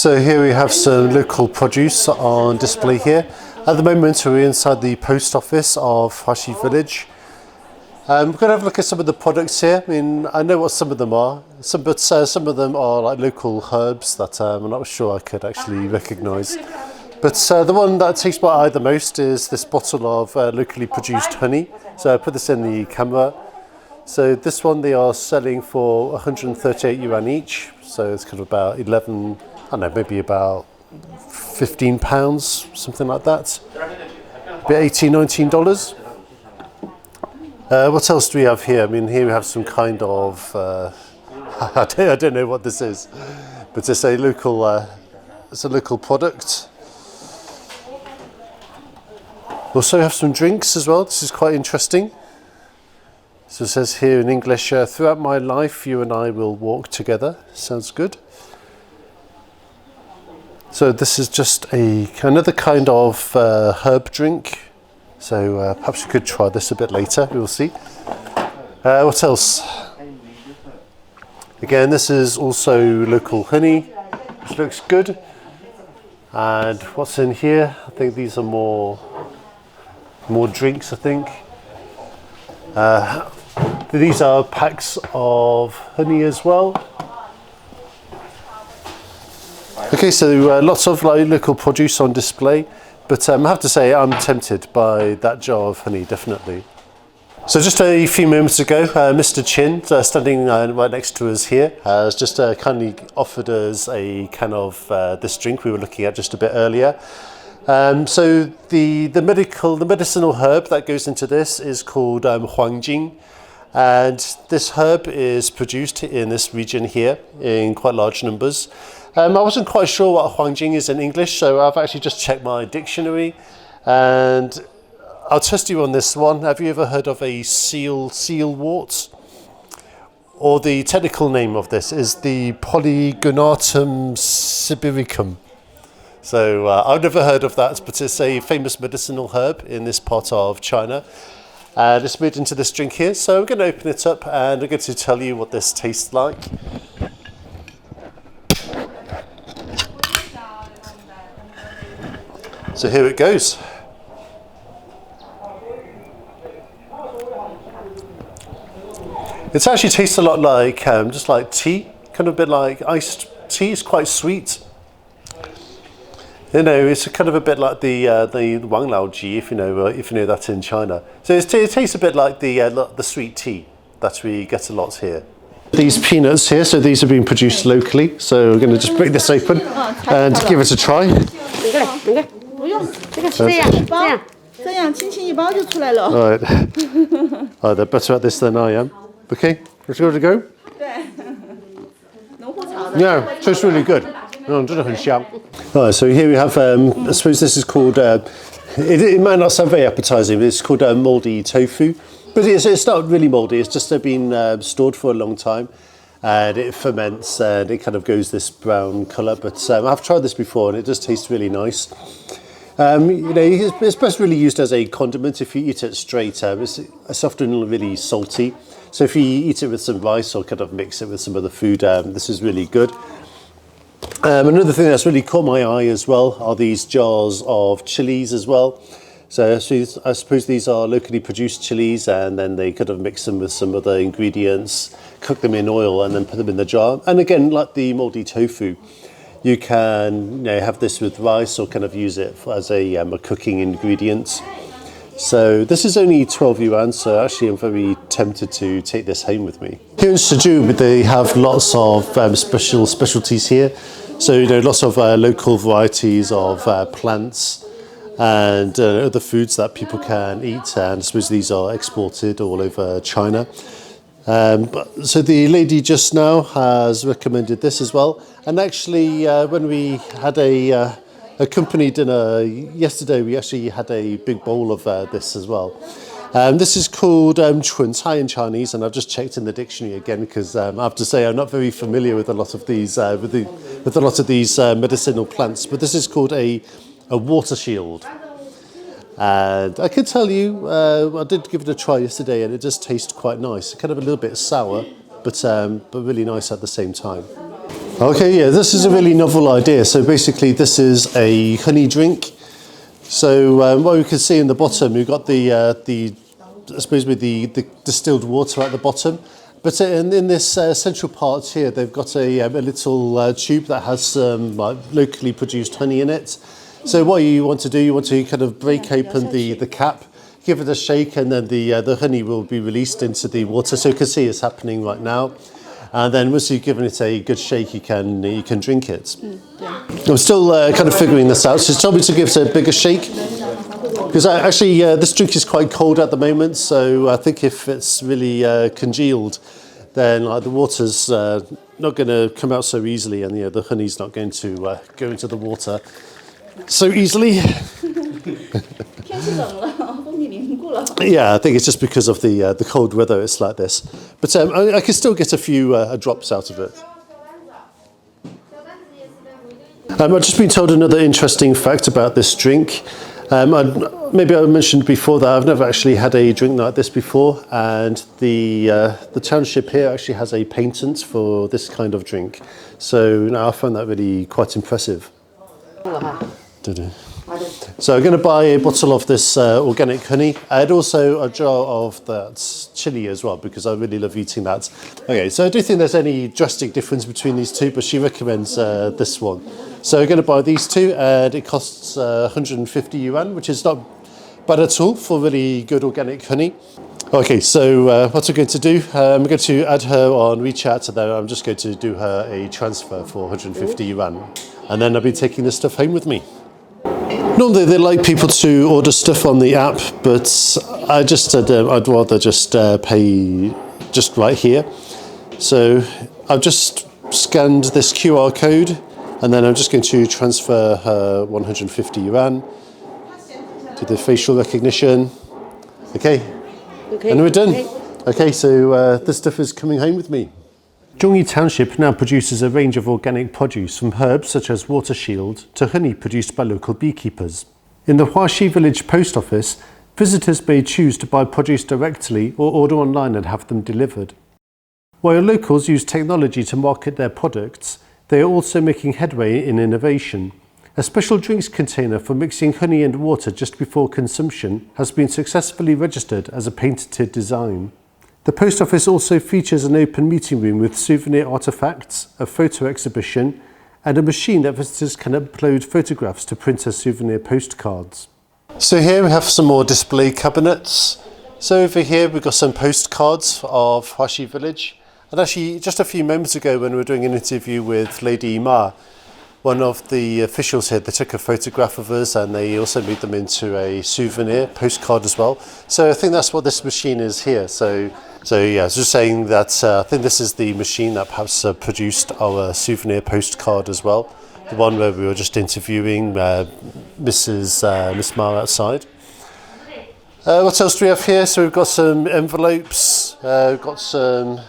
So here we have some local produce on display here. At the moment we're inside the post office of Huaxi village. We're going to have a look at some of the products here. I mean, I know what some of them are, but some of them are like local herbs that I'm not sure I could actually recognise. But the one that takes my eye the most is this bottle of locally produced honey. So I put this in the camera. So this one they are selling for 138 yuan each. So it's kind of about 11, I don't know, maybe about 15 pounds, something like that. About $18, $19. What else do we have here? I mean, here we have some kind of, I don't know what this is, but it's a local product. We also have some drinks as well. This is quite interesting. So it says here in English, throughout my life, you and I will walk together. Sounds good. So this is just another kind of herb drink. So perhaps we could try this a bit later, we will see. What else? Again, this is also local honey, which looks good. And what's in here? I think these are more drinks, I think. These are packs of honey as well. Okay, so lots of local produce on display, but I have to say I'm tempted by that jar of honey, definitely. So just a few moments ago, Mr. Chin, standing right next to us here, has just kindly offered us a can of this drink we were looking at just a bit earlier. So the medicinal herb that goes into this is called Chongqing, and this herb is produced in this region here in quite large numbers. I wasn't quite sure what Chongqing is in English, so I've actually just checked my dictionary, and I'll test you on this one. Have you ever heard of a sealwort? Or the technical name of this is the Polygonatum sibiricum. So I've never heard of that, but it's a famous medicinal herb in this part of China. And it's made into this drink here. So I'm going to open it up and I'm going to tell you what this tastes like. So here it goes. It actually tastes a lot like just like tea, kind of a bit like iced tea. It's quite sweet. You know, it's kind of a bit like the Wang Lao Ji, if you know that in China. So it tastes a bit like the sweet tea that we get a lot here. These peanuts here, so these are being produced locally. So we're going to just break this open and give it a try. Alright. Oh, they're better at this than I am. Okay, let's give it a go. Yeah, tastes really good. Alright, so here we have, I suppose this is called, it might not sound very appetizing, but it's called mouldy tofu. But it's not really mouldy, it's just been stored for a long time. And it ferments and it kind of goes this brown colour. But I've tried this before and it does taste really nice. It's best really used as a condiment. If you eat it straight, it's often really salty. So if you eat it with some rice or kind of mix it with some other food, this is really good. Another thing that's really caught my eye as well are these jars of chilies as well. So I suppose these are locally produced chilies, and then they kind of mix them with some other ingredients, cook them in oil and then put them in the jar. And again, like the mouldy tofu, you can have this with rice or kind of use it as a cooking ingredient. So this is only 12 yuan, so actually I'm very tempted to take this home with me. Here in Suzhou, they have lots of specialties here. So lots of local varieties of plants and other foods that people can eat, and I suppose these are exported all over China. So the lady just now has recommended this as well, and actually when we had a company dinner yesterday, we actually had a big bowl of this as well. This is called chuncai in Chinese, and I've just checked in the dictionary again because I have to say I'm not very familiar with a lot of these medicinal plants. But this is called a water shield, and I can tell you I did give it a try yesterday, and it does taste quite nice. Kind of a little bit sour, but really nice at the same time. Okay, yeah, this is a really novel idea. So basically, this is a honey drink. So what we can see in the bottom, we've got the I suppose with the distilled water at the bottom. But in this central part here, they've got a little tube that has some locally produced honey in it. So what you want to do, you want to kind of break open the cap, give it a shake, and then the honey will be released into the water. So you can see it's happening right now. And then once you've given it a good shake, you can drink it. Yeah. I'm still kind of figuring this out. She's told me to give it a bigger shake. Because actually, this drink is quite cold at the moment, so I think if it's really congealed, then the water's not going to come out so easily, and the honey's not going to go into the water so easily. Yeah, I think it's just because of the cold weather it's like this. But I can still get a few drops out of it. I've just been told another interesting fact about this drink. Maybe I mentioned before that I've never actually had a drink like this before, and the township here actually has a patent for this kind of drink. So I found that really quite impressive. So I'm going to buy a bottle of this organic honey and also a jar of that chili as well, because I really love eating that. Okay, so I don't think there's any drastic difference between these two, but she recommends this one. So I'm going to buy these two, and it costs 150 yuan, which is not bad at all for really good organic honey. Okay, so what I'm going to do, I'm going to add her on WeChat, and then I'm just going to do her a transfer for 150 yuan. And then I'll be taking this stuff home with me. Normally they like people to order stuff on the app, but I just said I'd rather just pay just right here. So I've just scanned this QR code, and then I'm just going to transfer her 150 yuan to the facial recognition. Okay, and we're done. Okay, so this stuff is coming home with me. Zhongyi Township now produces a range of organic produce, from herbs such as water shield to honey produced by local beekeepers. In the Huaxi village post office, visitors may choose to buy produce directly or order online and have them delivered. While locals use technology to market their products, they are also making headway in innovation. A special drinks container for mixing honey and water just before consumption has been successfully registered as a patented design. The post office also features an open meeting room with souvenir artefacts, a photo exhibition, and a machine that visitors can upload photographs to print as souvenir postcards. So here we have some more display cabinets. So over here we've got some postcards of Huaxi village. And actually just a few moments ago when we were doing an interview with Lady Ma, one of the officials here, they took a photograph of us and they also made them into a souvenir postcard as well. So I think that's what this machine is here. So yeah, I was just saying that I think this is the machine that perhaps produced our souvenir postcard as well. The one where we were just interviewing Miss Ma outside. What else do we have here? So we've got some envelopes, we've got some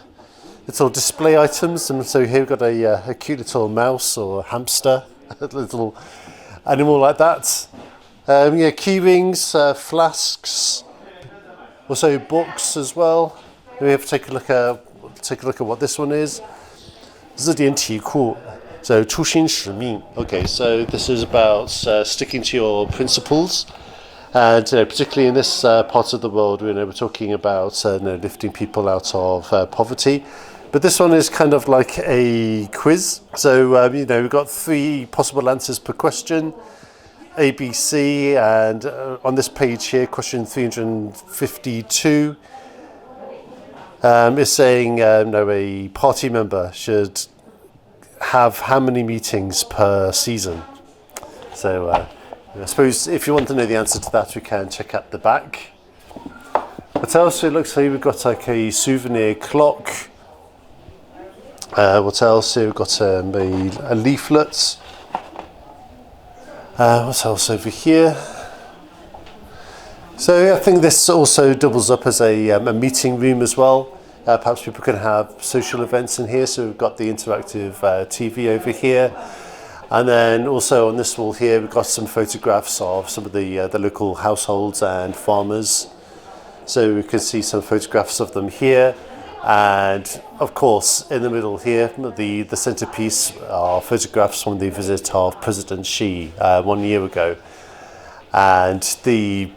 little display items, and so here we've got a cute little mouse or hamster, a little animal like that. Yeah, key rings, flasks, also books as well. We have to take a look at what this one is. 字典题库. So 初心使命. Okay, so this is about sticking to your principles. And particularly in this part of the world, we're talking about lifting people out of poverty. But this one is kind of like a quiz. So, we've got 3 possible answers per question, A, B, C, and on this page here, question 352 is saying a party member should have how many meetings per season. So, I suppose if you want to know the answer to that, we can check out the back. What else? It looks like we've got like a souvenir clock. What else? We've got a leaflet. What else over here? So I think this also doubles up as a meeting room as well. Perhaps people can have social events in here. So we've got the interactive TV over here. And then also on this wall here, we've got some photographs of some of the local households and farmers. So we can see some photographs of them here. And of course, in the middle here, the centerpiece are photographs from the visit of President Xi 1 year ago. And the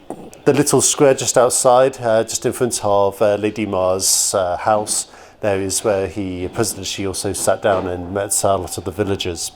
little square just outside, just in front of Lady Ma's house, there is where President Xi also sat down and met a lot of the villagers.